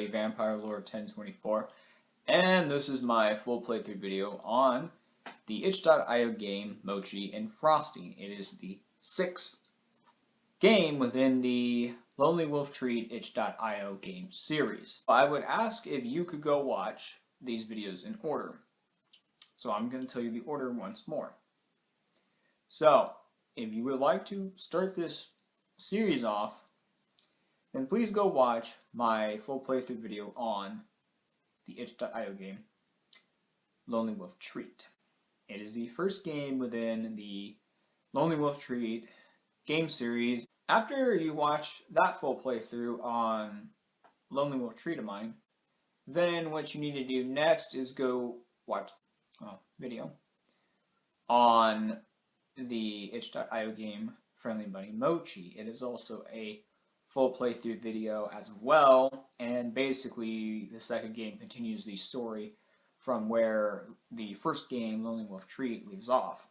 everybody, Vampire Lord 1024, and this is my full playthrough video on the itch.io game Mochi and Frosty. It is the 6th game within the Lonely Wolf Treat itch.io game series. I would ask if you could go watch these videos in order. So I'm going to tell you the order once more. So, if you would like to start this series off, then please go watch my full playthrough video on the itch.io game Lonely Wolf Treat. It is the first game within the Lonely Wolf Treat game series. After you watch that full playthrough on Lonely Wolf Treat of mine, then what you need to do next is go watch video on the itch.io game Friendly Bunny Mochi. It is also a full playthrough video as well, and basically the second game continues the story from where the first game, Lonely Wolf Treat, leaves off.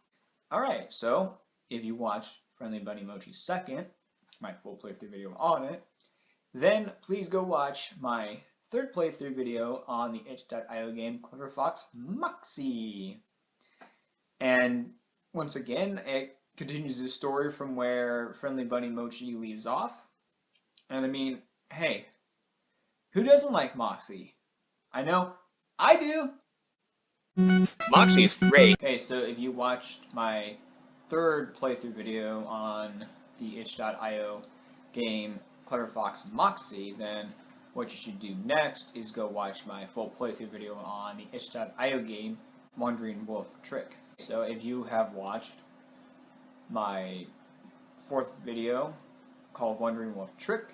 Alright, so if you watch Friendly Bunny Mochi's second, my full playthrough video on it, then please go watch my third playthrough video on the itch.io game Clever Fox Mochi. And once again, it continues the story from where Friendly Bunny Mochi leaves off. And I mean, hey, who doesn't like Moxie? I know, I do! Moxie is great. Okay, so if you watched my third playthrough video on the itch.io game Clever Fox Moxie, then what you should do next is go watch my full playthrough video on the itch.io game Wandering Wolf Trick. So if you have watched my fourth video called Wandering Wolf Trick,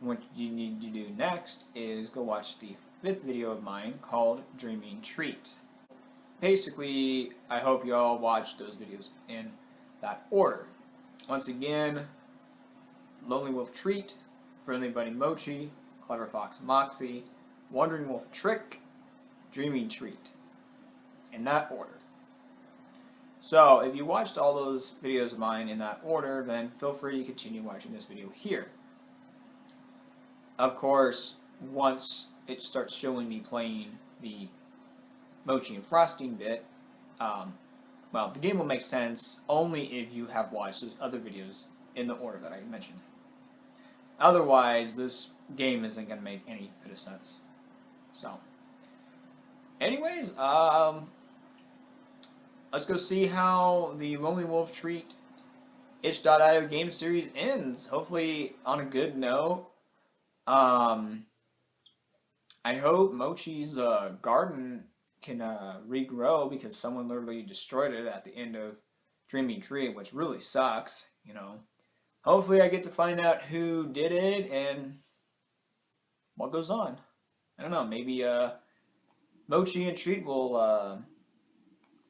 what you need to do next is go watch the fifth video of mine called Dreaming Treat. Basically, I hope you all watch those videos in that order. Once again, Lonely Wolf Treat, Friendly Bunny Mochi, Clever Fox Moxie, Wandering Wolf Trick, Dreaming Treat. In that order. So, if you watched all those videos of mine in that order, then feel free to continue watching this video here. Of course, once it starts showing me playing the Mochi and Frosting bit, well, the game will make sense only if you have watched those other videos in the order that I mentioned. Otherwise, this game isn't going to make any bit of sense. So, anyways, let's go see how the Lonely Wolf Treat itch.io game series ends. Hopefully on a good note. I hope Mochi's garden can regrow, because someone literally destroyed it at the end of Dreaming Treat, which really sucks, you know. Hopefully I get to find out who did it and what goes on. I don't know, maybe Mochi and Treat will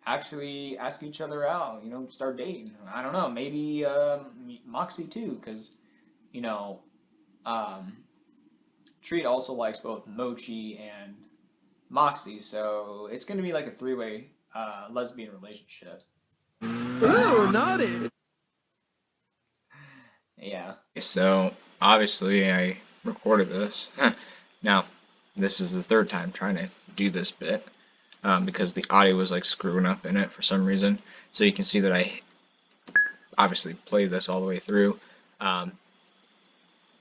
actually ask each other out, you know, start dating. I don't know, maybe Moxie too, because, you know, Treat also likes both Mochi and Moxie, so it's going to be like a three-way lesbian relationship. Ooh, not it! Yeah. So, obviously, I recorded this. Now, this is the third time trying to do this bit, because the audio was like screwing up in it for some reason. So you can see that I obviously played this all the way through.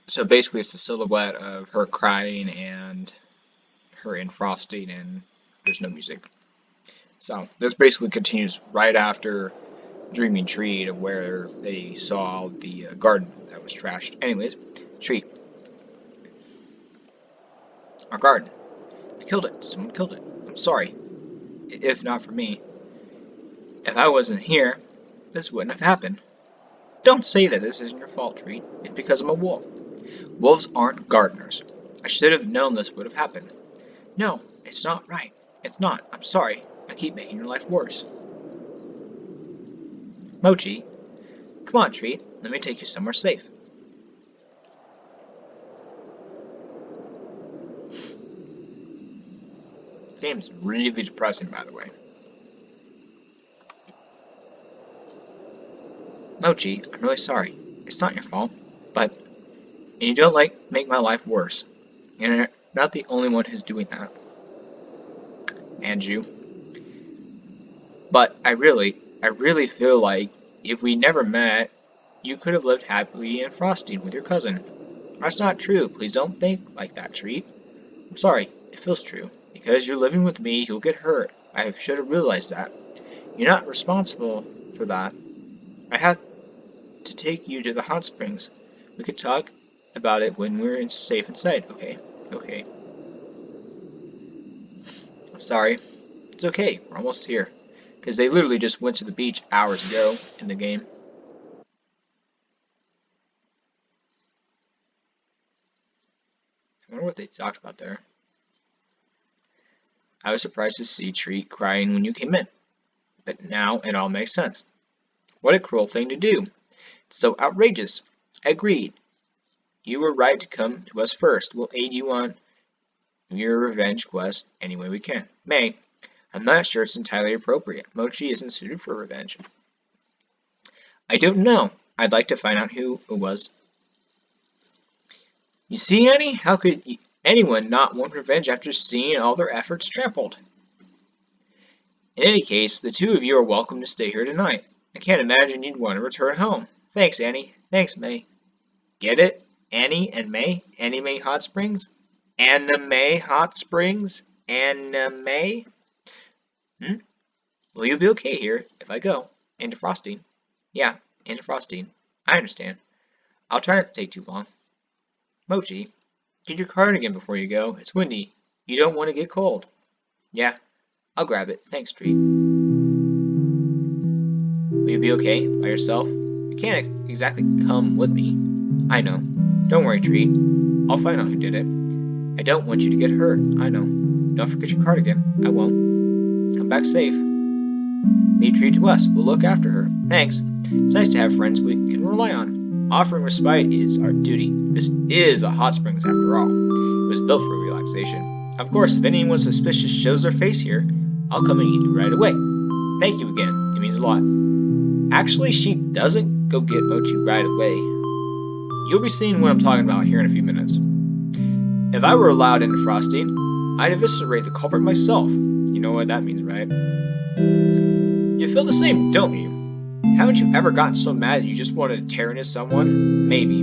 So basically it's the silhouette of her crying and her in Frosting, and there's no music. So this basically continues right after Dreaming Treat, of where they saw the garden that was trashed. Anyways, Treat. Our garden. They killed it. Someone killed it. I'm sorry. If not for me. If I wasn't here, this wouldn't have happened. Don't say that this isn't your fault, Treat. It's because I'm a wolf. Wolves aren't gardeners. I should have known this would have happened. No, it's not right. It's not. I'm sorry. I keep making your life worse. Mochi, come on, Treat. Let me take you somewhere safe. The game's really depressing, by the way. Mochi, I'm really sorry. It's not your fault, but... And you don't make my life worse. And not the only one who's doing that. And you. But I really feel like if we never met, you could have lived happily in Frosting with your cousin. That's not true. Please don't think like that, Treat. I'm sorry. It feels true. Because you're living with me, you'll get hurt. I should have realized that. You're not responsible for that. I have to take you to the hot springs. We could talk about it when we're safe inside, okay? Okay. I'm sorry. It's okay. We're almost here. Because they literally just went to the beach hours ago in the game. I wonder what they talked about there. I was surprised to see Treat crying when you came in. But now it all makes sense. What a cruel thing to do. It's so outrageous. Agreed. You were right to come to us first. We'll aid you on your revenge quest any way we can. May, I'm not sure it's entirely appropriate. Mochi isn't suited for revenge. I don't know. I'd like to find out who it was. You see, Annie? How could anyone not want revenge after seeing all their efforts trampled? In any case, the two of you are welcome to stay here tonight. I can't imagine you'd want to return home. Thanks, Annie. Thanks, May. Get it? Annie and May? Annie May Hot Springs? Anime Hot Springs? Anime? Will you be okay here if I go? Into Frosting? Yeah, into Frosting. I understand. I'll try not to take too long. Mochi, get your cardigan before you go. It's windy. You don't want to get cold. Yeah, I'll grab it. Thanks, Treat. Will you be okay by yourself? You can't exactly come with me. I know. Don't worry, Treat. I'll find out who did it. I don't want you to get hurt. I know. Don't forget your cardigan. I won't. Come back safe. Leave Treat to us. We'll look after her. Thanks. It's nice to have friends we can rely on. Offering respite is our duty. This is a hot springs after all. It was built for relaxation. Of course, if anyone suspicious shows their face here, I'll come and get you right away. Thank you again. It means a lot. Actually, she doesn't go get Mochi right away. You'll be seeing what I'm talking about here in a few minutes. If I were allowed into Frosting, I'd eviscerate the culprit myself. You know what that means, right? You feel the same, don't you? Haven't you ever gotten so mad that you just wanted to tear into someone? Maybe.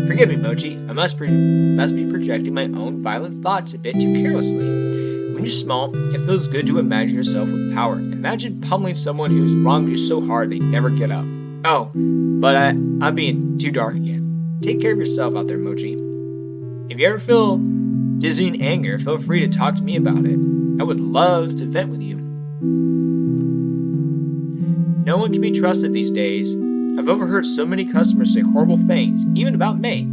Forgive me, Mochi. I must be projecting my own violent thoughts a bit too carelessly. When you're small, it feels good to imagine yourself with power. Imagine pummeling someone who's wronged you so hard they never get up. Oh, but I'm being too dark again. Take care of yourself out there, Mochi. If you ever feel dizzying anger, feel free to talk to me about it. I would love to vent with you. No one can be trusted these days. I've overheard so many customers say horrible things, even about May.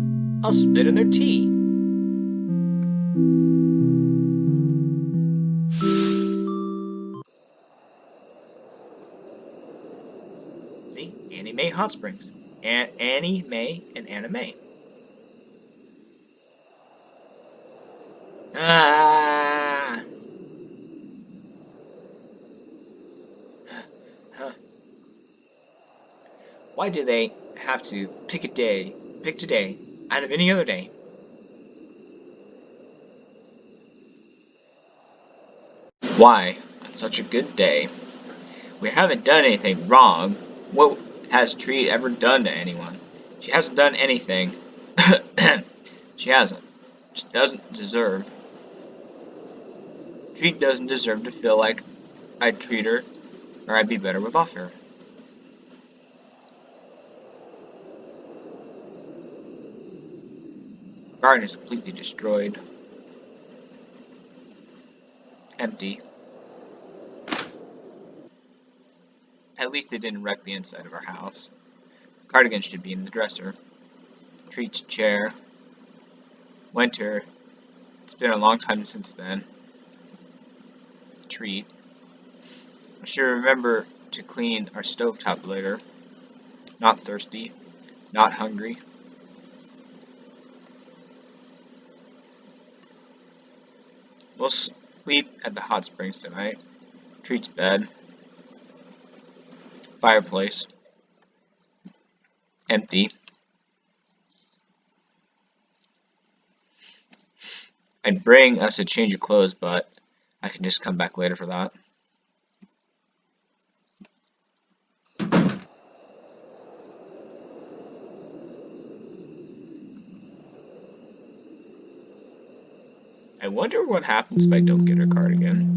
I'll spit in their tea. See? Annie May Hot Springs. Annie May and Anna May. Ah! Huh. Why do they have to pick today, out of any other day? Why, on such a good day? We haven't done anything wrong. What has Treat ever done to anyone? She hasn't done anything. She hasn't. She doesn't deserve. Treat doesn't deserve to feel like I'd treat her, or I'd be better without her. Garden is completely destroyed. Empty. At least they didn't wreck the inside of our house. Cardigan should be in the dresser. Treat's chair. Winter. It's been a long time since then. Treat. I should remember to clean our stovetop later. Not thirsty. Not hungry. We'll sleep at the hot springs tonight. Treat's bed. Fireplace. Empty. I'd bring us a change of clothes, but I can just come back later for that. I wonder what happens if I don't get her card again.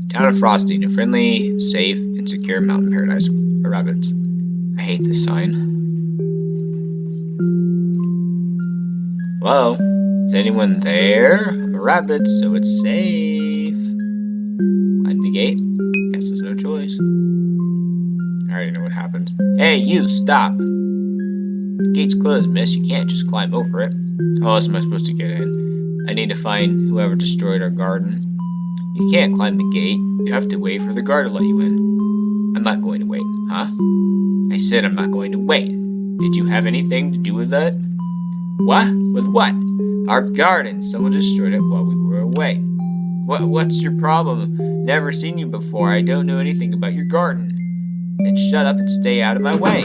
Town of Frosting, a friendly, safe, and secure mountain paradise for rabbits. I hate this sign. Hello? Is anyone there? I'm a rabbit, so it's safe. Climb the gate? Guess there's no choice. I already know what happens. Hey, you, stop! The gate's closed, miss. You can't just climb over it. How else am I supposed to get in? I need to find whoever destroyed our garden. You can't climb the gate. You have to wait for the guard to let you in. I'm not going to wait, huh? I said I'm not going to wait. Did you have anything to do with that? What? With what? Our garden. Someone destroyed it while we were away. What's your problem? Never seen you before. I don't know anything about your garden. Then shut up and stay out of my way.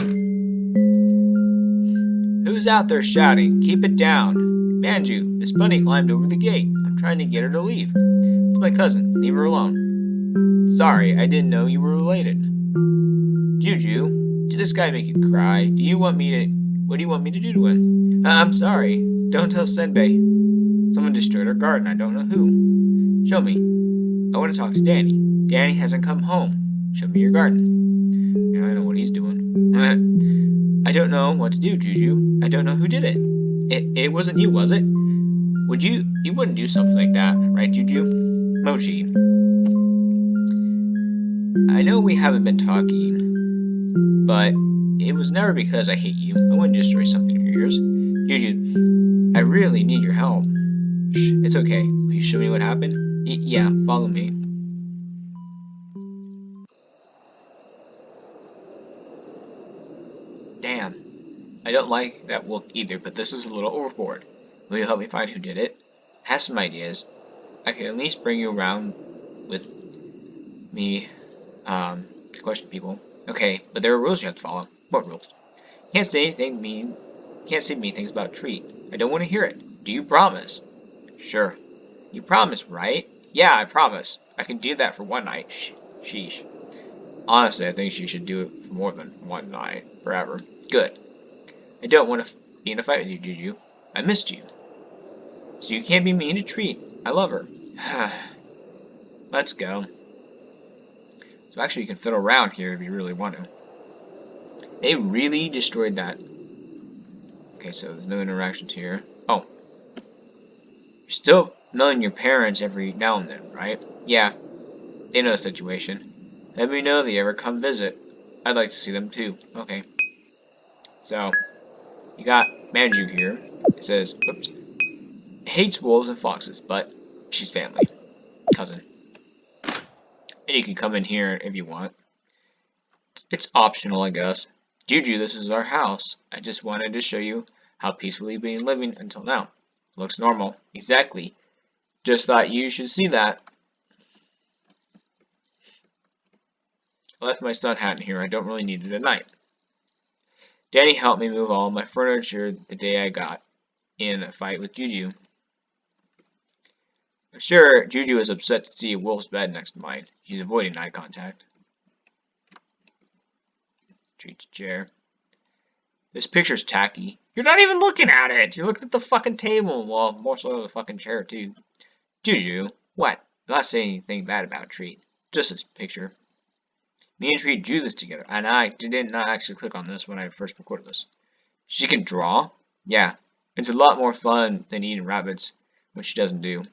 Who's out there shouting? Keep it down. Manju, this bunny climbed over the gate. I'm trying to get her to leave. It's my cousin. Leave her alone. Sorry, I didn't know you were related. Juju, did this guy make you cry? What do you want me to do to him? I'm sorry. Don't tell Senbei. Someone destroyed our garden. I don't know who. Show me. I want to talk to Danny. Danny hasn't come home. Show me your garden. Yeah, I know what he's doing. I don't know what to do, Juju. I don't know who did it. It wasn't you, was it? You wouldn't do something like that, right, Juju? Mochi. I know we haven't been talking, but it was never because I hate you. I wouldn't destroy something of yours. Juju, I really need your help. Shh, it's okay. Will you show me what happened? Yeah, follow me. Damn. I don't like that look either, but this is a little overboard. Will you help me find who did it? I have some ideas. I can at least bring you around with me, to question people. Okay, but there are rules you have to follow. What rules? Can't say anything mean. Can't say mean things about a treat. I don't want to hear it. Do you promise? Sure. You promise, right? Yeah, I promise. I can do that for one night. Sheesh. Honestly, I think she should do it for more than one night. Forever. Good. I don't want to be in a fight with you, Juju. I missed you. So you can't be mean to Treat. I love her. Let's go. So actually you can fiddle around here if you really want to. They really destroyed that. Okay, so there's no interactions here. Oh. You're still mailing your parents every now and then, right? Yeah. They know the situation. Let me know if they ever come visit. I'd like to see them too. Okay. So, you got Manju here. It says, oops. Hates wolves and foxes, but she's family. Cousin. And you can come in here if you want. It's optional, I guess. Juju, this is our house. I just wanted to show you how peacefully we've been living until now. Looks normal. Exactly. Just thought you should see that. I left my sun hat in here. I don't really need it at night. Danny helped me move all my furniture the day I got in a fight with Juju. I'm sure Juju is upset to see a wolf's bed next to mine. She's avoiding eye contact. Treat's chair. This picture's tacky. You're not even looking at it! You're looking at the fucking table. Well, more so the fucking chair, too. Juju, what? I'm not saying anything bad about Treat. Just this picture. Me and Treat drew this together, and I did not actually click on this when I first recorded this. She can draw? Yeah. It's a lot more fun than eating rabbits, which she doesn't do.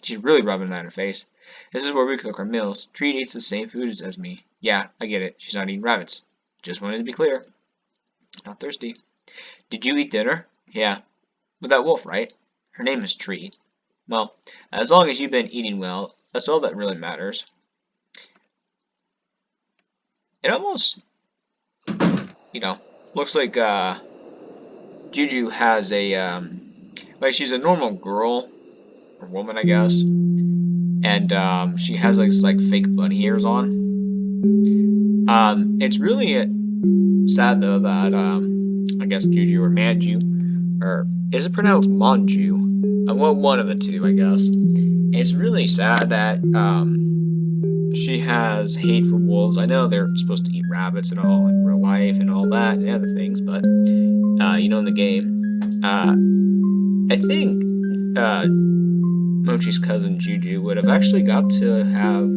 She's really rubbing that in her face. This is where we cook our meals. Treat eats the same food as me. Yeah, I get it. She's not eating rabbits. Just wanted to be clear. Not thirsty. Did you eat dinner? Yeah. With that wolf, right? Her name is Treat. Well, as long as you've been eating well, that's all that really matters. It almost, looks like, Juju has a, like she's a normal girl, or woman, I guess. And, she has, like fake bunny ears on. It's really sad though that I guess Juju or Manju, or is it pronounced Manju? Well, one of the two, I guess. It's really sad that she has hate for wolves. I know they're supposed to eat rabbits and all in real life and all that and other things, but you know, in the game, I think Mochi's cousin Juju would have actually got to have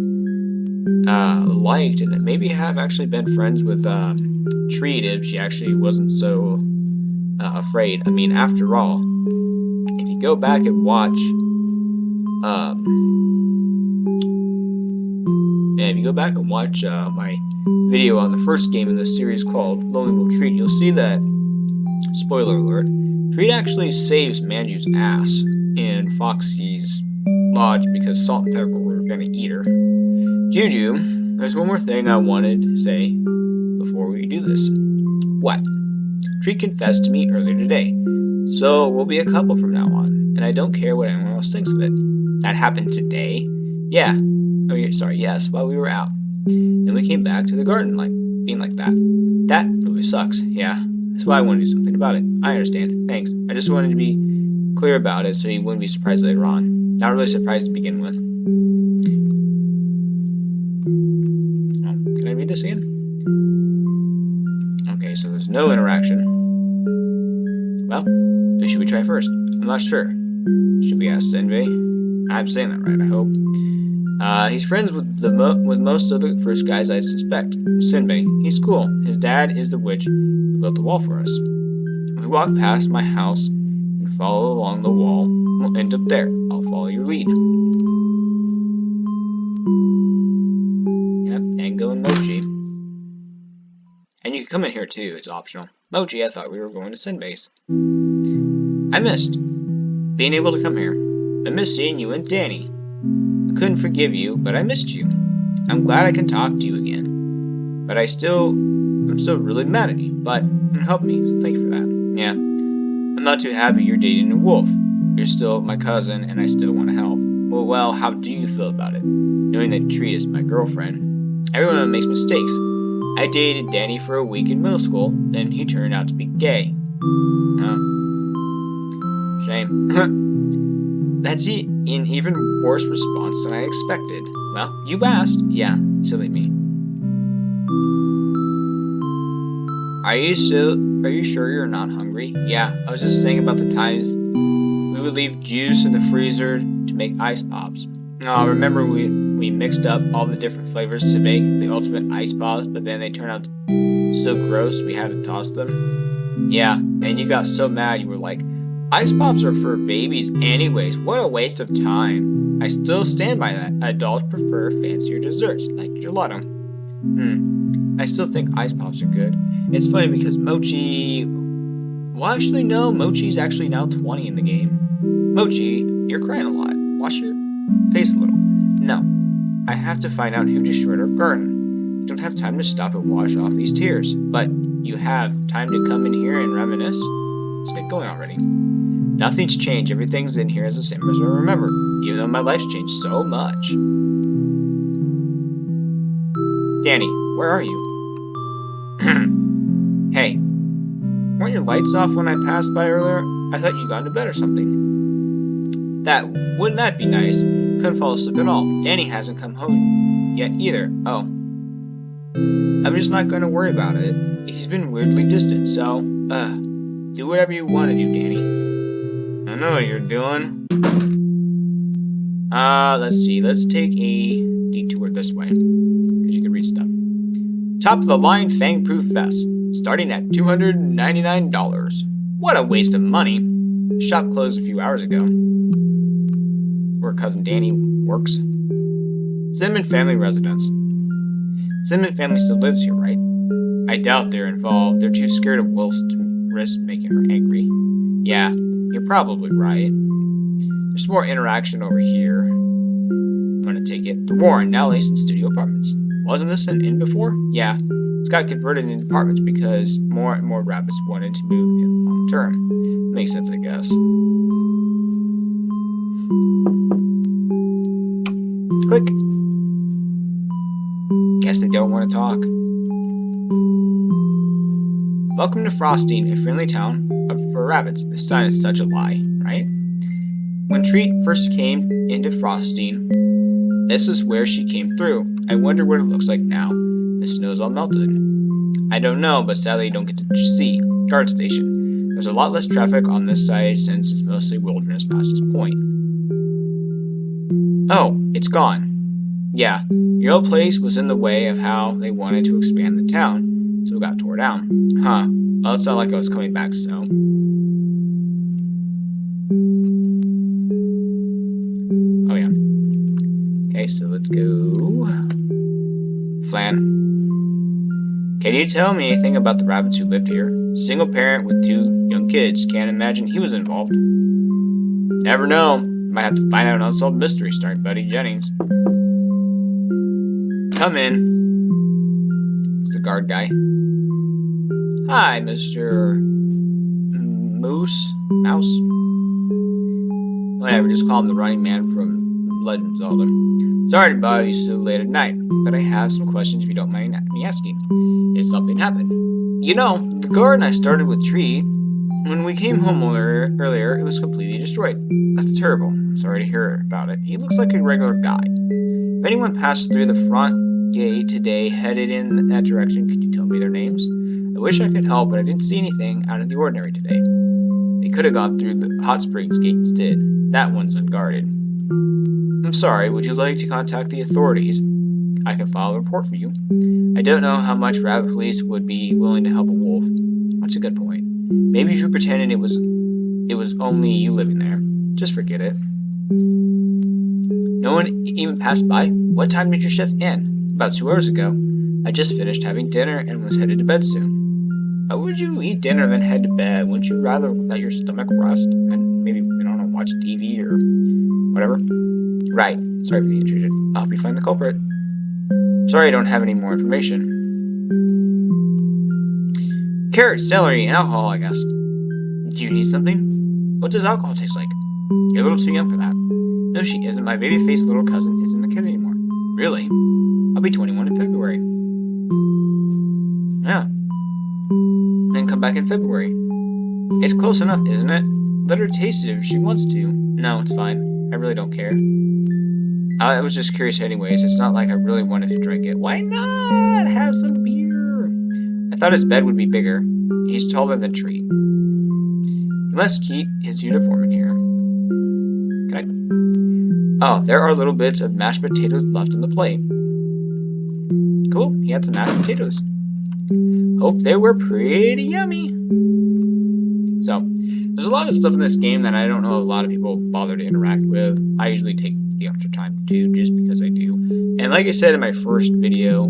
liked and maybe have actually been friends with Treat if she actually wasn't so afraid. I mean, after all, if you go back and watch, my video on the first game in the series called Lonely Wolf Treat, you'll see that, spoiler alert, Treat actually saves Manju's ass in Foxy's lodge because Salt and Pepper were gonna eat her. Juju, there's one more thing I wanted to say before we do this. What? Treat confessed to me earlier today, so we'll be a couple from now on, and I don't care what anyone else thinks of it. That happened today? Yeah. Oh, yeah, sorry, yes, while we were out. And we came back to the garden being like that. That really sucks, yeah. That's why I want to do something about it. I understand, thanks. I just wanted to be clear about it so he wouldn't be surprised later on. Not really surprised to begin with. Oh, can I read this again? Okay, so there's no interaction. Well, who should we try first? I'm not sure. Should we ask Senbei? I'm saying that right, I hope. He's friends with most of the first guys I suspect. Senbei, he's cool. His dad is the witch who built the wall for us. If we walk past my house and follow along the wall, we'll end up there. I'll follow your lead. Yep, Ango and Mochi. And you can come in here too, it's optional. Mochi, I thought we were going to Senbei's. I missed being able to come here. I missed seeing you and Danny. I couldn't forgive you, but I missed you. I'm glad I can talk to you again. But I'm still really mad at you, but you helped me, so thank you for that. Yeah. I'm not too happy you're dating a wolf. You're still my cousin, and I still want to help. Well, how do you feel about it? Knowing that Treat is my girlfriend. Everyone makes mistakes. I dated Danny for a week in middle school, then he turned out to be gay. Oh. Shame. That's an even worse response than I expected. Well, you asked. Yeah, silly me. Are you sure you're not hungry? Yeah, I was just thinking about the times we would leave juice in the freezer to make ice pops. Oh, remember we mixed up all the different flavors to make the ultimate ice pops, but then they turned out so gross we had to toss them? Yeah, and you got so mad you were like, ice pops are for babies anyways, what a waste of time. I still stand by that. Adults prefer fancier desserts, like gelato. I still think ice pops are good. It's funny because Mochi... Well, actually, no. Mochi's actually now 20 in the game. Mochi, you're crying a lot. Wash your face a little. No. I have to find out who destroyed our garden. I don't have time to stop and wash off these tears. But you have time to come in here and reminisce? Let's get going already. Nothing's changed. Everything's in here as the same as I remember. Even though my life's changed so much. Danny, where are you? Hey, weren't your lights off when I passed by earlier? I thought you'd gone to bed or something. Wouldn't that be nice? Couldn't fall asleep at all. Danny hasn't come home yet either. Oh. I'm just not going to worry about it. He's been weirdly distant, so, do whatever you want to do, Danny. I know what you're doing. Let's see. Let's take a detour this way. Because you can read stuff. Top of the line fang-proof vest. Starting at $299. What a waste of money. The shop closed a few hours ago. Where cousin Danny works. Cinnamon family residence. Cinnamon family still lives here, right? I doubt they're involved. They're too scared of wolves to risk making her angry. Yeah, you're probably right. There's more interaction over here. I'm gonna take it. The Warren, now Lace Studio Apartments. Wasn't this an inn before? Yeah. It's got converted into apartments because more and more rabbits wanted to move in long term. Makes sense, I guess. Click. Guess they don't don't want to talk. Welcome to Frosting, a friendly town for rabbits. This sign is such a lie, right? When Treat first came into Frosting, this is where she came through. I wonder what it looks like now. The snow's all melted. I don't know, but sadly you don't get to see. Guard station. There's a lot less traffic on this side since it's mostly wilderness past this point. Oh, it's gone. Yeah, your old place was in the way of how they wanted to expand the town, so it got tore down. Huh. Well, it's not like I was coming back, so. Oh, yeah. Okay, so let's go. Flan. Can you tell me anything about the rabbits who lived here? Single parent with 2 young kids. Can't imagine he was involved. Never know. Might have to find out an unsolved mystery starring Buddy Jennings. Come in. It's the guard guy. Hi, Mr. Mouse? Whatever, just call him the running man from Legend of Zelda. Sorry to bother you so late at night, but I have some questions if you don't mind me asking. Did something happen? You know, the garden I started with Tree, when we came home earlier, it was completely destroyed. That's terrible. I'm sorry to hear about it. He looks like a regular guy. If anyone passed through the front gate today headed in that direction, could you tell me their names? I wish I could help, but I didn't see anything out of the ordinary today. They could have gone through the hot springs gate instead. That one's unguarded. I'm sorry, would you like to contact the authorities? I can file a report for you. I don't know how much rabbit police would be willing to help a wolf. That's a good point. Maybe if you pretended it was only you living there. Just forget it. No one even passed by? What time did your shift end? About 2 hours ago. I just finished having dinner and was headed to bed soon. Why would you eat dinner and then head to bed? Wouldn't you rather let your stomach rest and maybe, I don't know, watch TV or whatever? Right. Sorry for the intrusion. I hope you find the culprit. Sorry I don't have any more information. Carrots, celery, and alcohol, I guess. Do you need something? What does alcohol taste like? You're a little too young for that. No, she isn't. My baby-faced little cousin isn't a kid anymore. Really? I'll be 21 in February. Yeah. Then come back in February. It's close enough, isn't it? Let her taste it if she wants to. No, it's fine. I really don't care. I was just curious anyways. It's not like I really wanted to drink it. Why not? Have some beer. I thought his bed would be bigger. He's taller than Tree. He must keep his uniform in here. Can I? Oh, there are little bits of mashed potatoes left on the plate. Cool. He had some mashed potatoes. Hope they were pretty yummy. So, there's a lot of stuff in this game that I don't know a lot of people bother to interact with. I usually take the extra time to, just because I do. And like I said in my first video,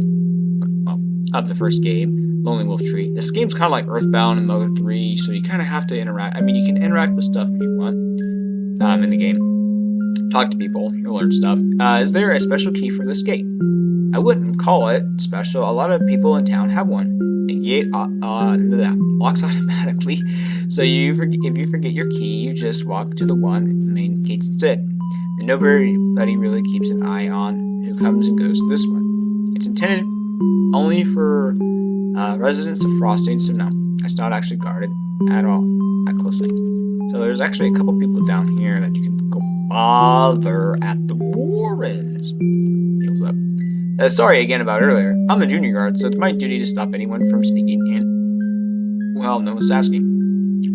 of the first game, Lonely Wolf Tree, this game's kind of like Earthbound and Mother 3, so you kind of have to interact. I mean, you can interact with stuff if you want in the game. Talk to people, you'll learn stuff. Is there a special key for this gate? I wouldn't call it special. A lot of people in town have one. The gate locks automatically, so if you forget your key, you just walk to the main gate instead. And nobody really keeps an eye on who comes and goes to this one. It's intended only for residents of Frosting, so no, it's not actually guarded at all that closely. So there's actually a couple people down here that you can go bother at the Warrens. Heals up. Sorry again about earlier. I'm the junior guard, so it's my duty to stop anyone from sneaking in. Well, no one's asking.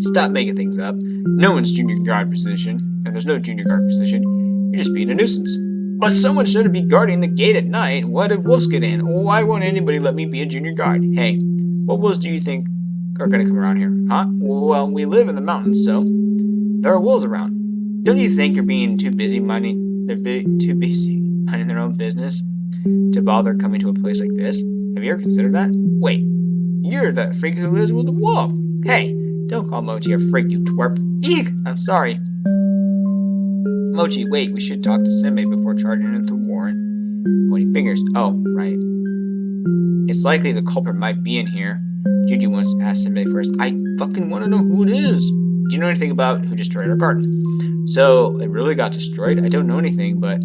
Stop making things up. No one's junior guard position, and there's no junior guard position. You're just being a nuisance. But someone should be guarding the gate at night. What if wolves get in? Why won't anybody let me be a junior guard? Hey, what wolves do you think are going to come around here? Huh? Well, we live in the mountains, so there are wolves around. Don't you think you're being too busy minding their own business to bother coming to a place like this? Have you ever considered that? Wait, you're the freak who lives with the wolf. Hey, don't call Mochi a freak, you twerp. Eek! I'm sorry. Mochi, wait, we should talk to Senbei before charging into Warren. Pointing fingers. Oh, right. It's likely the culprit might be in here. Juju wants to ask Senbei first. I fucking want to know who it is. Do you know anything about who destroyed our garden? So, it really got destroyed? I don't know anything, but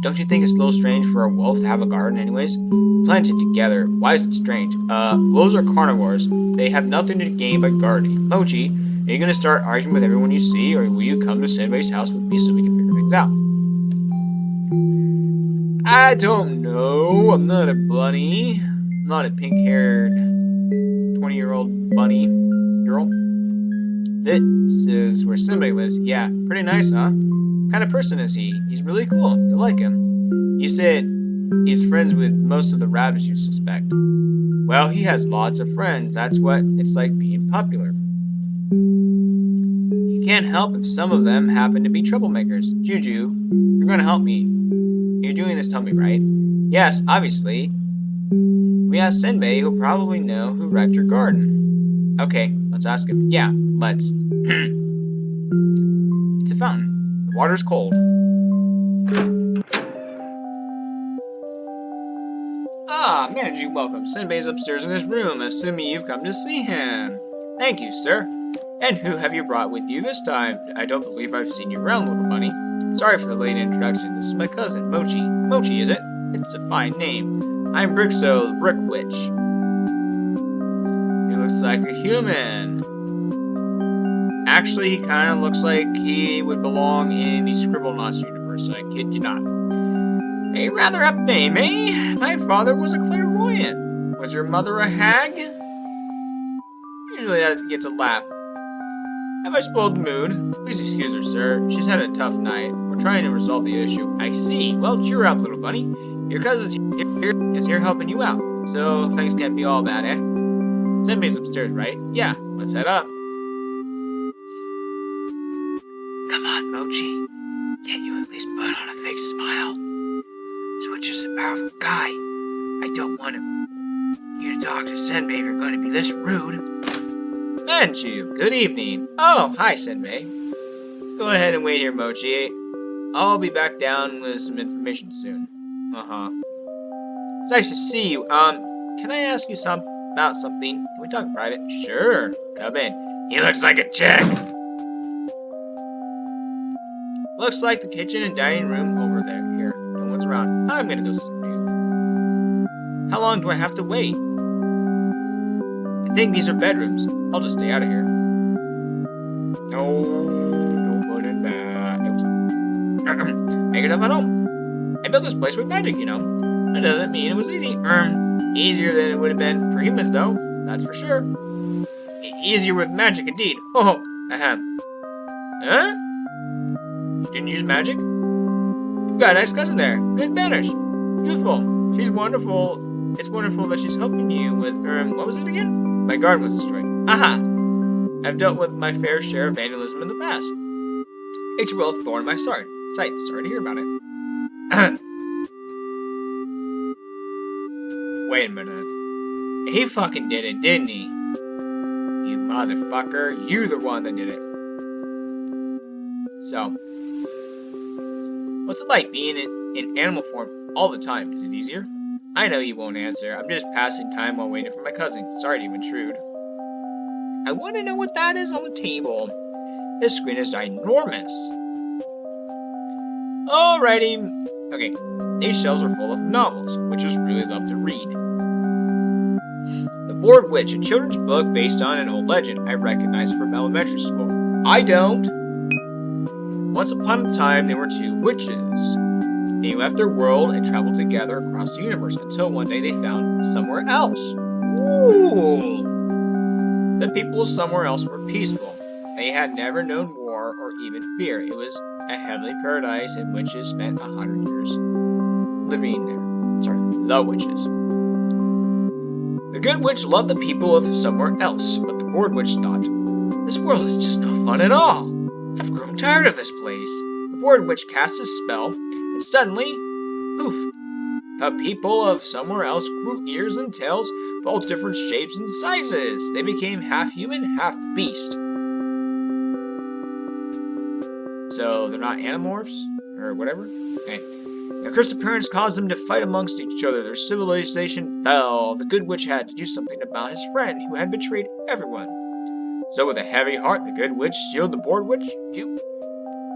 Don't you think it's a little strange for a wolf to have a garden anyways? We planted it together. Why is it strange? Wolves are carnivores. They have nothing to gain by gardening. Mochi, are you gonna start arguing with everyone you see, or will you come to Senbei's house with me so we can figure things out? I don't know. I'm not a bunny. I'm not a pink-haired 20-year-old bunny girl. This is where Senbei lives. Yeah, pretty nice, huh? What kind of person is he? He's really cool. You like him. You said he's friends with most of the rabbits you suspect. Well, he has lots of friends. That's what it's like being popular. You can't help if some of them happen to be troublemakers. Juju, you're gonna help me. You're doing this to help me, right? Yes, obviously. We asked Senbei, who'll probably know who wrecked your garden. Okay, let's ask him. Yeah, let's. It's a fountain. The water's cold. Ah, manager, welcome. Senbei's upstairs in his room, assuming you've come to see him. Thank you, sir. And who have you brought with you this time? I don't believe I've seen you around, little bunny. Sorry for the late introduction. This is my cousin, Mochi. Mochi, is it? It's a fine name. I'm Brixo, the Brick Witch. He looks like a human. Actually, he kind of looks like he would belong in the Scribblenauts universe, I kid you not. A rather apt name, eh? My father was a clairvoyant. Was your mother a hag? Usually that gets a laugh. Have I spoiled the mood? Please excuse her, sir. She's had a tough night. We're trying to resolve the issue. I see. Well, cheer up, little bunny. Your cousin is here helping you out. So things can't be all bad, eh? Senbei's upstairs, right? Yeah, let's head up. Come on, Mochi. Can't you at least put on a fake smile? Switch is a powerful guy. I don't want you to talk to Senbei if you're going to be this rude. Manchu, good evening. Oh, hi, Senbei. Go ahead and wait here, Mochi. I'll be back down with some information soon. Uh-huh. It's nice to see you. Can I ask you about something? Can we talk in private? Sure. Come in. He looks like a chick. Looks like the kitchen and dining room over there. Here, no one's around. I'm gonna go sleep. How long do I have to wait? I think these are bedrooms. I'll just stay out of here. No, don't put it back. Make yourself at home. I built this place with magic, you know. That doesn't mean it was easy. Easier than it would have been for humans, though. That's for sure. Easier with magic, indeed. Oh, Huh? You didn't use magic? You've got a nice cousin there. Good manners. Youthful. She's wonderful. It's wonderful that she's helping you with, what was it again? My garden was destroyed. Aha! I've dealt with my fair share of vandalism in the past. It's a real thorn in my sight. Sorry to hear about it. Wait a minute. He fucking did it, didn't he? You motherfucker. You're the one that did it. So, what's it like being in animal form all the time? Is it easier? I know you won't answer. I'm just passing time while waiting for my cousin. Sorry to intrude. I want to know what that is on the table. This screen is ginormous. Alrighty. Okay, these shelves are full of novels, which I really love to read. The Bored Witch, a children's book based on an old legend I recognize from elementary school. I don't. Once upon a time, there were two witches. They left their world and traveled together across the universe until one day they found somewhere else. Ooh! The people somewhere else were peaceful. They had never known war or even fear. It was a heavenly paradise, and witches spent 100 years living there. Sorry, the witches. The good witch loved the people of somewhere else, but the bored witch thought, this world is just no fun at all. I've grown tired of this place. The bored witch cast a spell, and suddenly, poof, the people of somewhere else grew ears and tails of all different shapes and sizes. They became half human, half beast. So they're not animorphs? Or whatever? Okay. Their cursed appearance caused them to fight amongst each other. Their civilization fell. The good witch had to do something about his friend, who had betrayed everyone. So with a heavy heart, the good witch sealed the bored witch,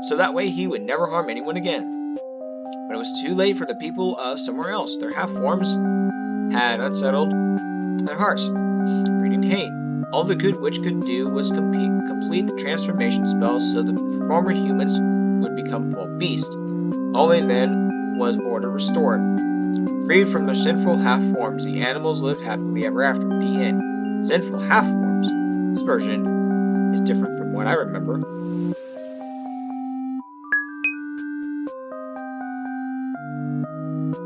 so that way he would never harm anyone again. But it was too late for the people of somewhere else. Their half-forms had unsettled their hearts, breeding hate. All the good witch could do was complete the transformation spell so the former humans would become full beasts. Only then was order restored. Freed from their sinful half-forms, the animals lived happily ever after. The end. Sinful half-forms. This version is different from what I remember.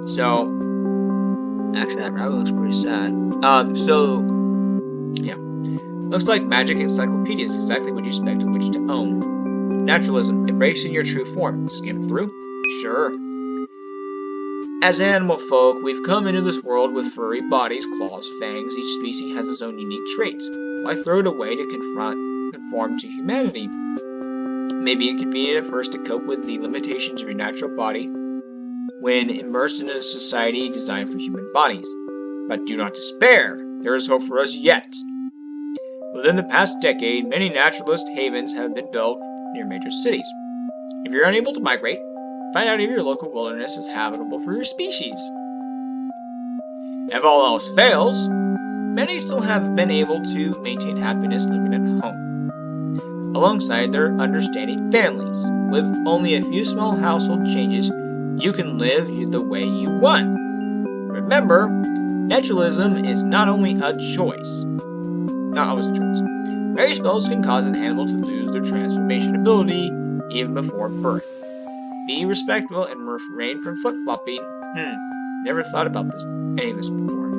So, actually that rabbit looks pretty sad. Yeah. Looks like magic encyclopedia is exactly what you expect a witch to own. Naturalism, embracing your true form. Skim through? Sure. As animal folk, we've come into this world with furry bodies, claws, fangs. Each species has its own unique traits. Why throw it away to conform to humanity? Maybe inconvenient at first to cope with the limitations of your natural body when immersed in a society designed for human bodies. But do not despair. There is hope for us yet. Within the past decade, many naturalist havens have been built near major cities. If you're unable to migrate, find out if your local wilderness is habitable for your species. If all else fails, many still have been able to maintain happiness living at home, alongside their understanding families. With only a few small household changes, you can live the way you want. Remember, naturalism is not only a choice. Not always a choice. Many spells can cause an animal to lose their transformation ability even before birth. Be respectful and refrain from flip-flopping. Never thought about any of this before.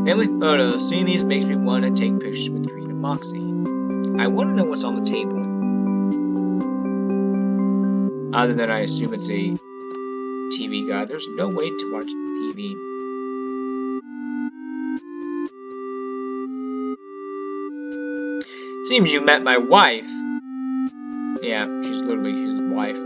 Family photos. Seeing these makes me want to take pictures with Treat and Moxie. I want to know what's on the table. Other than I assume it's a TV guide. There's no way to watch TV. Seems you met my wife. Yeah, she's literally his wife.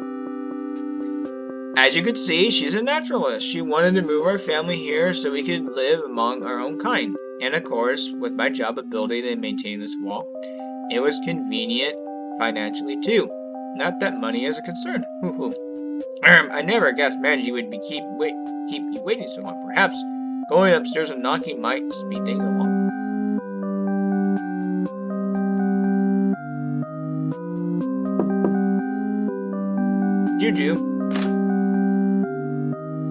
As you could see, she's a naturalist. She wanted to move our family here so we could live among our own kind. And of course, with my job ability to maintain this wall, it was convenient financially too. Not that money is a concern. I never guessed Manji would keep you waiting so long. Perhaps going upstairs and knocking might speed things along. Juju.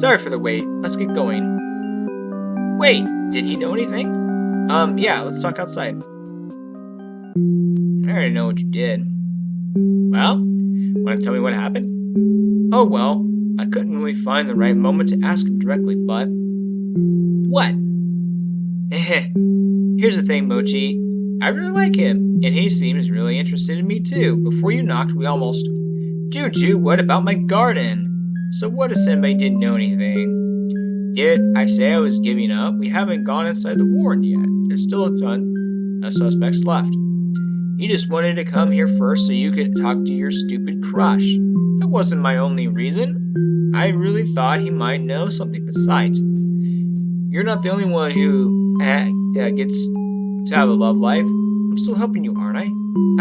Sorry for the wait. Let's get going. Wait, did he know anything? Yeah, let's talk outside. I already know what you did. Well, want to tell me what happened? Oh well, I couldn't really find the right moment to ask him directly, but... What? Here's the thing, Mochi. I really like him, and he seems really interested in me too. Before you knocked, we almost... Juju, what about my garden? So what if somebody didn't know anything? Did I say I was giving up? We haven't gone inside the warren yet. There's still a ton of suspects left. You just wanted to come here first so you could talk to your stupid crush. That wasn't my only reason. I really thought he might know something besides. You're not the only one who gets to have a love life. I'm still helping you, aren't I?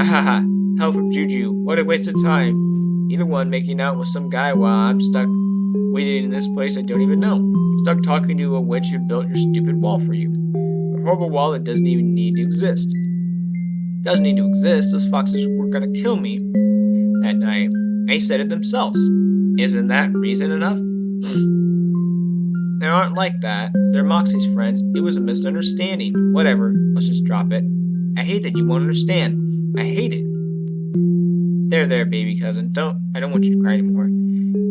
Ahaha, help from Juju. What a waste of time. Either one making out with some guy while I'm stuck waiting in this place I don't even know. Stuck talking to a witch who built your stupid wall for you. A horrible wall that doesn't even need to exist. Doesn't need to exist. Those foxes were gonna kill me that night. They said it themselves. Isn't that reason enough? They aren't like that. They're Moxie's friends. It was a misunderstanding. Whatever. Let's just drop it. I hate that you won't understand. I hate it. There, baby cousin. I don't want you to cry anymore.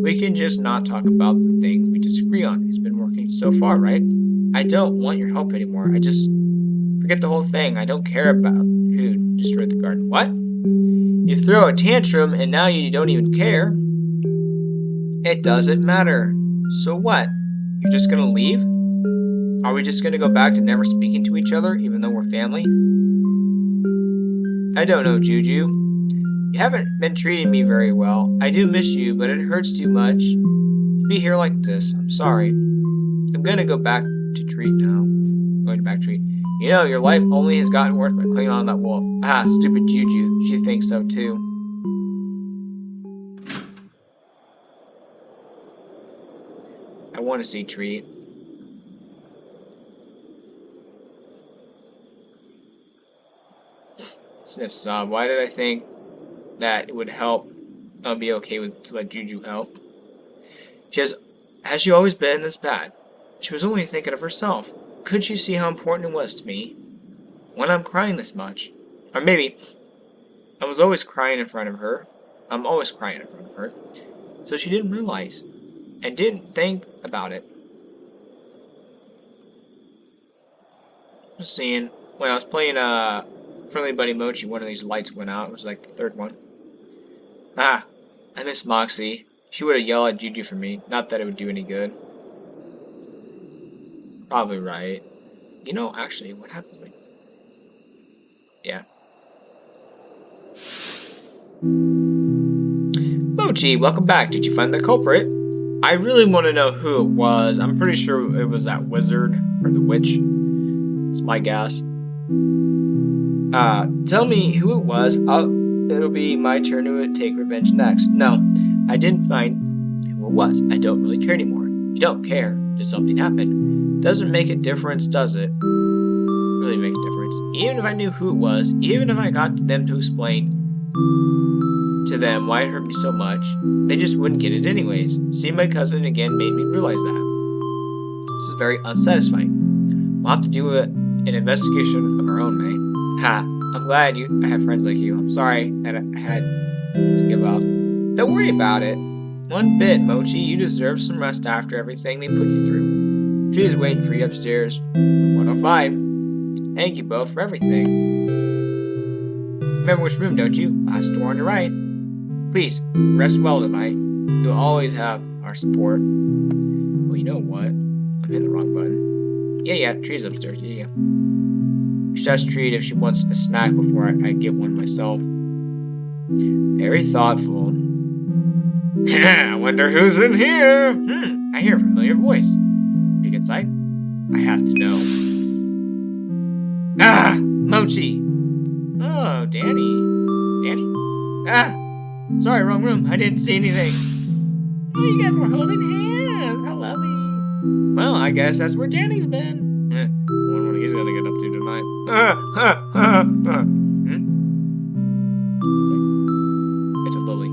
We can just not talk about the things we disagree on. It's been working so far, right? I don't want your help anymore. I just... Forget the whole thing. I don't care about who destroyed the garden. What? You throw a tantrum and now you don't even care? It doesn't matter. So what? You're just gonna leave? Are we just gonna go back to never speaking to each other, even though we're family? I don't know, Juju. You haven't been treating me very well. I do miss you, but it hurts too much to be here like this. I'm sorry. I'm gonna go back to Treat now. Going to back Treat. You know, your life only has gotten worse by clinging on that wall. Ah, stupid Juju. She thinks so too. I want to see Treat. Sniff sob. Why did I think that it would help? I'll be okay with to let Juju help. Has she always been this bad? She was only thinking of herself. Couldn't she see how important it was to me? When I'm crying this much. Or maybe I was always crying in front of her. I'm always crying in front of her. So she didn't realize and didn't think about it. Just seeing, when I was playing Friendly Buddy Mochi, one of these lights went out. It was like the third one. Ah, I miss Moxie. She would have yelled at Juju for me. Not that it would do any good. Probably right. You know, actually, what happens when... Yeah. Mochi, welcome back. Did you find the culprit? I really want to know who it was. I'm pretty sure it was that wizard or the witch. It's my guess. Tell me who it was. It'll be my turn to take revenge next. No, I didn't find who it was. I don't really care anymore. You don't care. Did something happen? Doesn't make a difference, does it? Really make a difference. Even if I knew who it was, even if I got them to explain to them why it hurt me so much, they just wouldn't get it anyways. Seeing my cousin again made me realize that. This is very unsatisfying. We'll have to do an investigation of our own, mate. Ha, I'm glad I have friends like you. I'm sorry that I had to give up. Don't worry about it. One bit, Mochi. You deserve some rest after everything they put you through. She is waiting for you upstairs. 105. Thank you both for everything. Remember which room, don't you? Last door on your right. Please, rest well tonight. You'll always have our support. Well, you know what? I'm hitting the wrong button. Yeah, Tree's upstairs. Yeah. Should ask Treat if she wants a snack before I get one myself. Very thoughtful. I wonder who's in here. I hear a familiar voice. Peek inside. I have to know. Ah, Mochi. Oh, Danny. Ah, sorry, wrong room. I didn't see anything. Oh, you guys were holding hands. How lovely. Well, I guess that's where Danny's been. Wonder what he's gonna get up to tonight. It's a lily.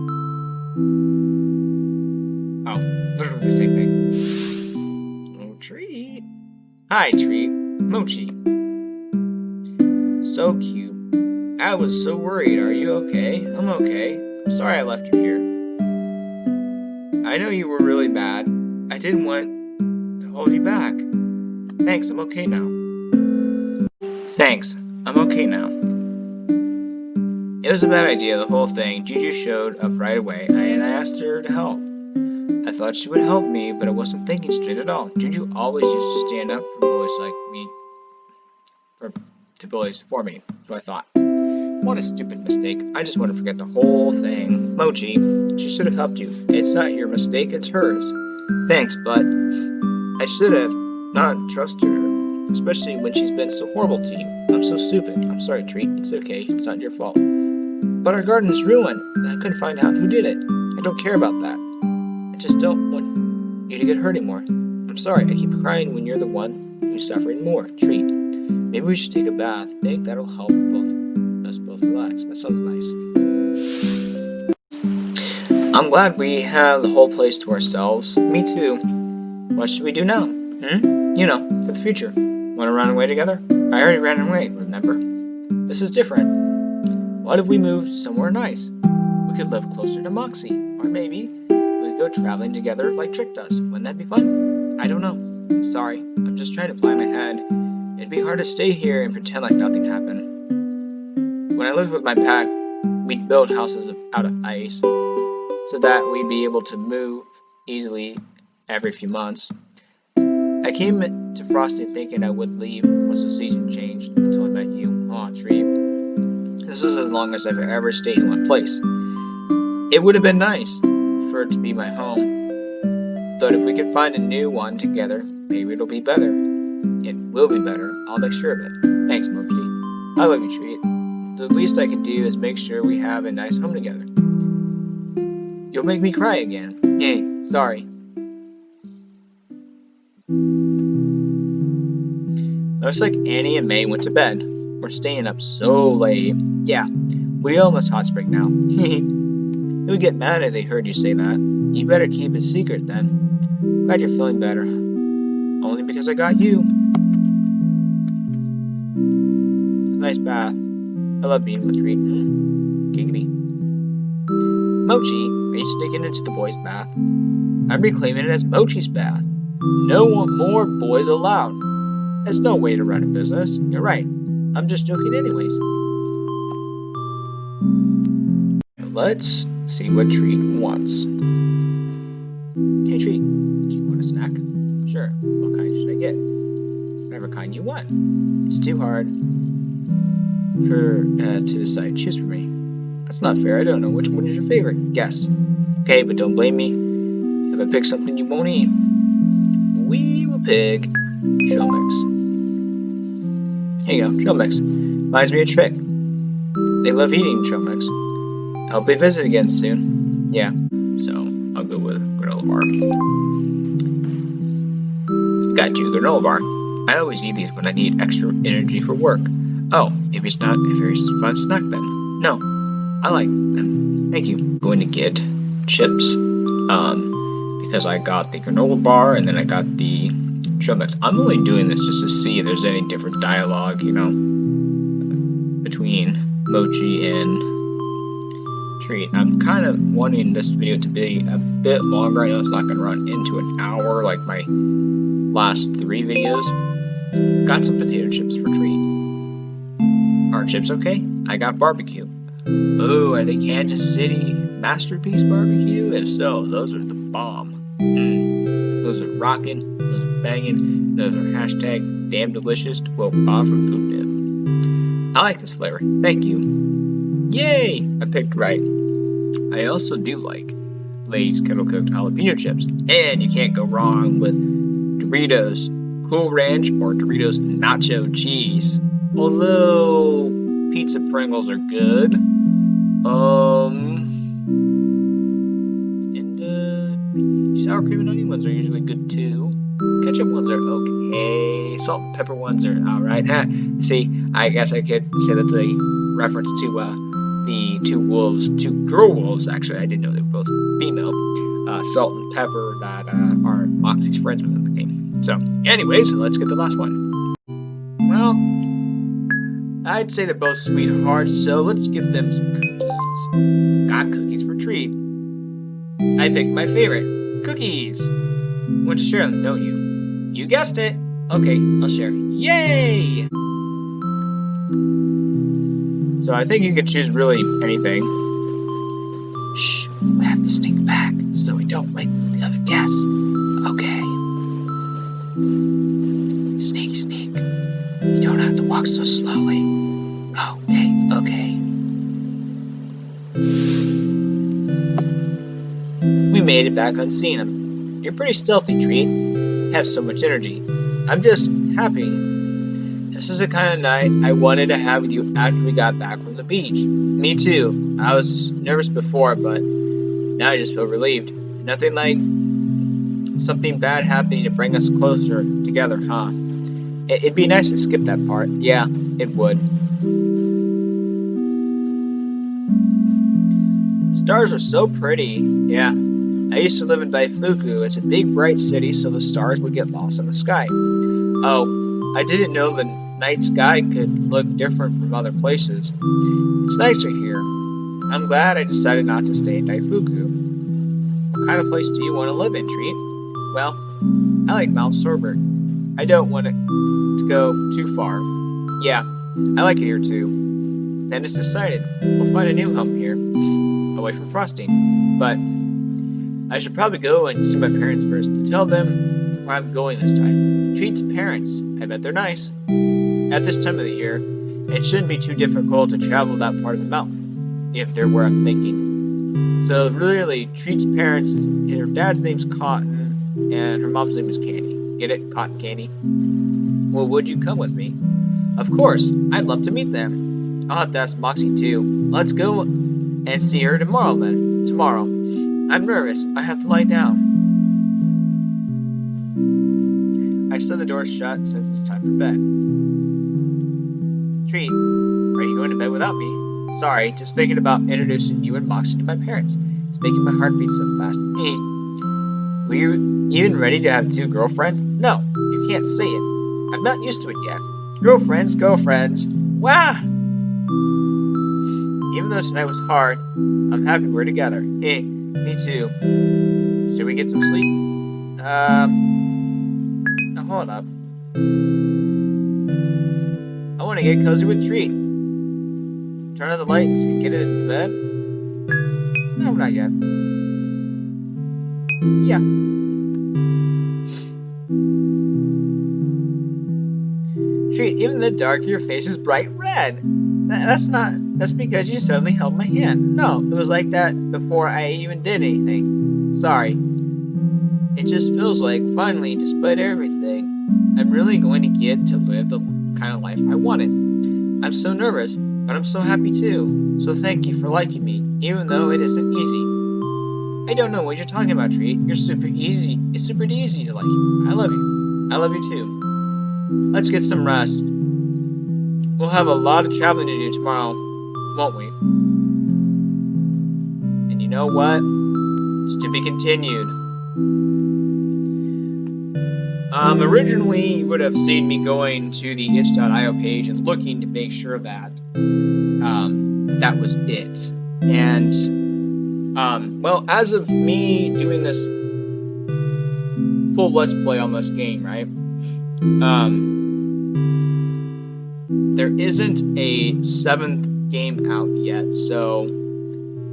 Oh, literally the same thing. Oh, Treat. Hi, Treat. Mochi. So cute. I was so worried. Are you okay? I'm okay. I'm sorry I left you here. I know you were really bad. I didn't want to hold you back. Thanks, I'm okay now. Thanks, I'm okay now. It was a bad idea, the whole thing. Juju showed up right away, and I asked her to help. I thought she would help me, but I wasn't thinking straight at all. Juju always used to stand up for bullies like me. To bullies for me, so I thought. What a stupid mistake. I just want to forget the whole thing. Mochi, she should have helped you. It's not your mistake, it's hers. Thanks, but I should have not trusted her, especially when she's been so horrible to you. I'm so stupid. I'm sorry, Treat. It's okay. It's not your fault. But our garden is ruined, and I couldn't find out who did it. I don't care about that. I just don't want you to get hurt anymore. I'm sorry. I keep crying when you're the one who's suffering more. Treat. Maybe we should take a bath. I think that'll help us both relax. That sounds nice. I'm glad we have the whole place to ourselves. Me too. What should we do now? You know, for the future. Want to run away together? I already ran away, remember? This is different. What if we moved somewhere nice? We could live closer to Moxie. Or maybe we could go traveling together like Trick does. Wouldn't that be fun? I don't know. I'm sorry. I'm just trying to plan my head. It'd be hard to stay here and pretend like nothing happened. When I lived with my pack, we'd build houses out of ice so that we'd be able to move easily every few months. I came to Frosty thinking I would leave once the season changed until I met you. Aw, Treat. This is as long as I've ever stayed in one place. It would have been nice for it to be my home, but if we could find a new one together, maybe it'll be better. It will be better. I'll make sure of it. Thanks, Mochi. I love you, Treat. The least I can do is make sure we have a nice home together. You'll make me cry again. Hey, sorry. Looks like Annie and May went to bed. We're staying up so late. Yeah, we almost hot spring now. They would get mad if they heard you say that. You better keep it secret then. Glad you're feeling better. Only because I got you. It's a nice bath. I love being with Treat. Giggity. Mochi, are you sneaking into the boys' bath? I'm reclaiming it as Mochi's bath. No more boys allowed. There's no way to run a business. You're right. I'm just joking anyways. Let's see what Treat wants. Hey Treat, do you want a snack? Sure. What kind should I get? Whatever kind you want. It's too hard to decide. Choose for me. That's not fair. I don't know which one is your favorite. Guess. Okay, but don't blame me if I pick something you won't eat. We will pick trail mix. Here you go, trail mix. Reminds me of Trick. They love eating trail mix. I hope they visit again soon. Yeah, so I'll go with granola bar. Got you, granola bar. I always eat these when I need extra energy for work. Oh, maybe it's not a very fun snack then. No, I like them. Thank you. I'm going to get chips. Because I got the granola bar and then I got the trail mix. I'm only doing this just to see if there's any different dialogue, you know, between Mochi and Treat. I'm kind of wanting this video to be a bit longer. I know it's not going to run into an hour like my last 3 videos. Got some potato chips for Treat. Are chips okay? I got barbecue. Oh, are they Kansas City masterpiece barbecue? If so, those are the bomb. Those are rockin', those are banging, those are hashtag damn delicious to quote Bob from Food Dip. I like this flavor. Thank you. Yay! I picked right. I also do like Lay's kettle cooked jalapeno chips. And you can't go wrong with Doritos Cool Ranch or Doritos Nacho Cheese. Although pizza Pringles are good. Sour cream and onion ones are usually good too. Ketchup ones are okay. Salt and pepper ones are alright. See, I guess I could say that's a reference to the two girl wolves. Actually, I didn't know they were both female. Salt and pepper that are Moxie's friends within the game. So, anyways, let's get the last one. Well, I'd say they're both sweethearts, so let's give them some cookies. Got cookies for Treat. I picked my favorite. Cookies! Want to share them, don't you? You guessed it! Okay, I'll share. Yay! So I think you can choose really anything. Shh, we have to sneak back so we don't wake the other guests. Okay. Sneak, sneak. You don't have to walk so slowly. Okay. We made it back unseen. You're pretty stealthy, Treat. Have so much energy. I'm just happy. This is the kind of night I wanted to have with you after we got back from the beach. Me too. I was nervous before, but now I just feel relieved. Nothing like something bad happening to bring us closer together, huh? It'd be nice to skip that part. Yeah, it would. Stars are so pretty. Yeah. I used to live in Daifuku. It's a big, bright city, so the stars would get lost in the sky. Oh, I didn't know the night sky could look different from other places. It's nicer here. I'm glad I decided not to stay in Daifuku. What kind of place do you want to live in, Treat? Well, I like Mount Sorbert. I don't want it to go too far. Yeah, I like it here too. Then it's decided. We'll find a new home here, away from Frosting. But I should probably go and see my parents first to tell them where I'm going this time. Treat's parents. I bet they're nice. At this time of the year, it shouldn't be too difficult to travel that part of the mountain, if they're where I'm thinking. So really, Treat's parents, her dad's name's Cotton, and her mom's name is Candy. Get it? Cotton Candy? Well, would you come with me? Of course, I'd love to meet them. I'll have to ask Moxie too. Let's go and see her tomorrow then. Tomorrow. I'm nervous. I have to lie down. I said the door's shut since it's time for bed. Treat, are you going to bed without me? Sorry, just thinking about introducing you and Moxie to my parents. It's making my heart beat so fast. Were you even ready to have 2 girlfriends? No, you can't say it. I'm not used to it yet. Girlfriends. Wow! Even though tonight was hard, I'm happy we're together. Me too. Should we get some sleep? Now hold up. I want to get cozy with Treat. Turn on the lights and get it in bed? No, not yet. Yeah. Treat, even in the dark, your face is bright red. That's because you suddenly held my hand. No, it was like that before I even did anything. Sorry. It just feels like, finally, despite everything, I'm really going to get to live the kind of life I wanted. I'm so nervous, but I'm so happy too. So thank you for liking me, even though it isn't easy. I don't know what you're talking about, Treat. You're super easy. It's super easy to like you. I love you. I love you too. Let's get some rest. We'll have a lot of traveling to do tomorrow, won't we? And you know what? It's to be continued. Originally, you would have seen me going to the itch.io page and looking to make sure that that was it. And, well, as of me doing this full Let's Play on this game, right? There isn't a 7th game out yet, so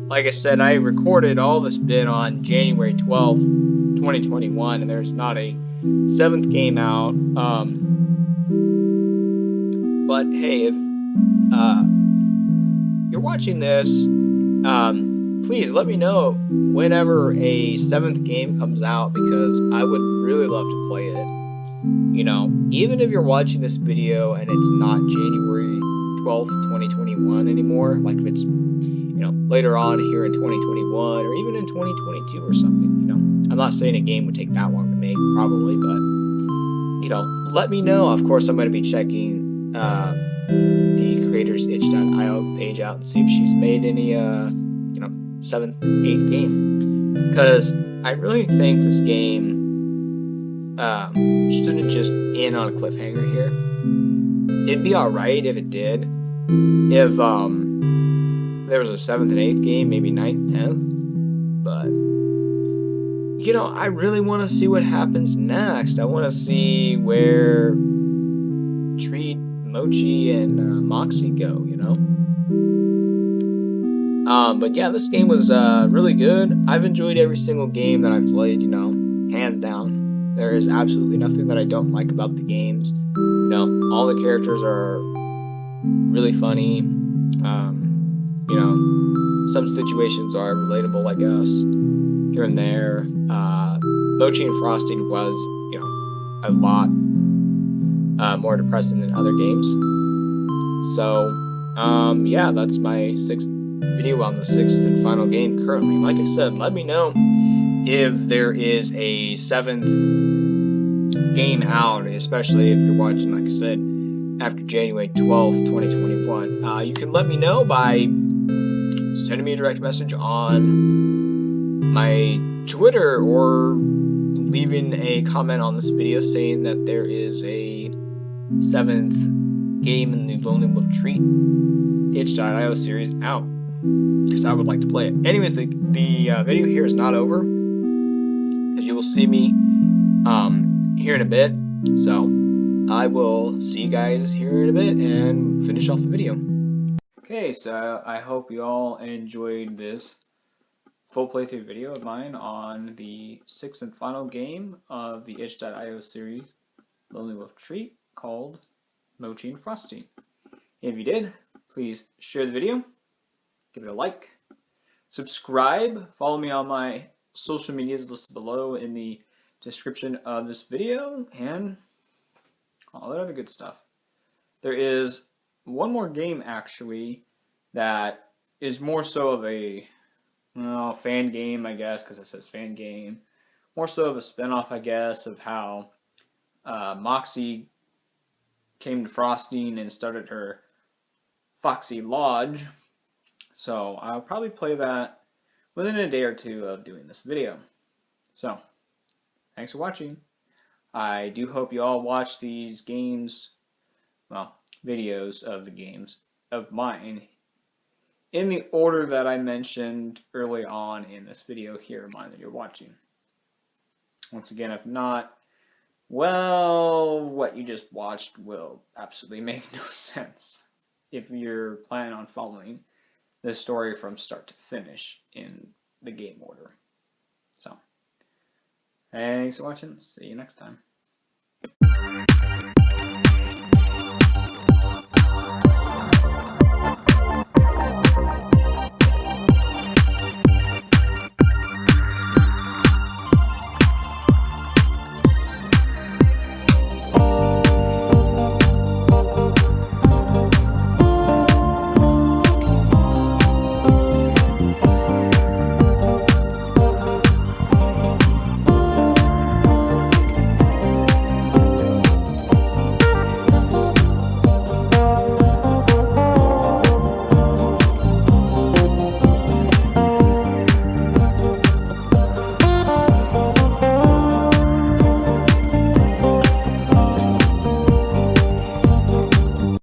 like I said, I recorded all this bit on January 12th, 2021, and there's not a 7th game out. But hey, if you're watching this, please let me know whenever a 7th game comes out, because I would really love to play it. You know, even if you're watching this video and it's not January 12th, 2021 anymore, like if it's, you know, later on here in 2021 or even in 2022 or something, you know. I'm not saying a game would take that long to make, probably, but, you know, let me know. Of course, I'm going to be checking the creator's itch.io page out and see if she's made any, you know, 7th, 8th game. Because I really think this game shouldn't just end on a cliffhanger here. It'd be alright if it did. If there was a 7th and 8th game, maybe 9th, 10th. But, you know, I really want to see what happens next. I want to see where Treat, Mochi, and Moxie go, you know? But yeah, this game was really good. I've enjoyed every single game that I've played, you know, hands down. There is absolutely nothing that I don't like about the games. You know, all the characters are really funny. You know, some situations are relatable, I guess, here and there. Mochi and Frosting was, you know, a lot more depressing than other games. So, yeah, that's my 6th video on the 6th and final game currently. Like I said, let me know if there is a 7th game out, especially if you're watching, like I said, after January 12th, 2021. You can let me know by sending me a direct message on my Twitter or leaving a comment on this video saying that there is a 7th game in the Lonely Wolf Treat itch.io series out, because I would like to play it. Anyways, the video here is not over, as you will see me here in a bit. So I will see you guys here in a bit and finish off the video. Okay, so I hope you all enjoyed this full playthrough video of mine on the 6th and final game of the itch.io series Lonely Wolf Treat, called Mochi and Frosty. If you did, please share the video, give it a like, subscribe, follow me on my social medias listed below in the description of this video, and all that other good stuff. There is one more game, actually, that is more so of a fan game, I guess, because it says fan game. More so of a spinoff, I guess, of how Moxie came to Frosting and started her Foxy Lodge. So I'll probably play that within a day or two of doing this video. So, thanks for watching. I do hope you all watch these games, well, videos of the games of mine in the order that I mentioned early on in this video here, mine that you're watching. Once again, if not, well, what you just watched will absolutely make no sense if you're planning on following this story from start to finish in the game order. So, thanks for watching. See you next time.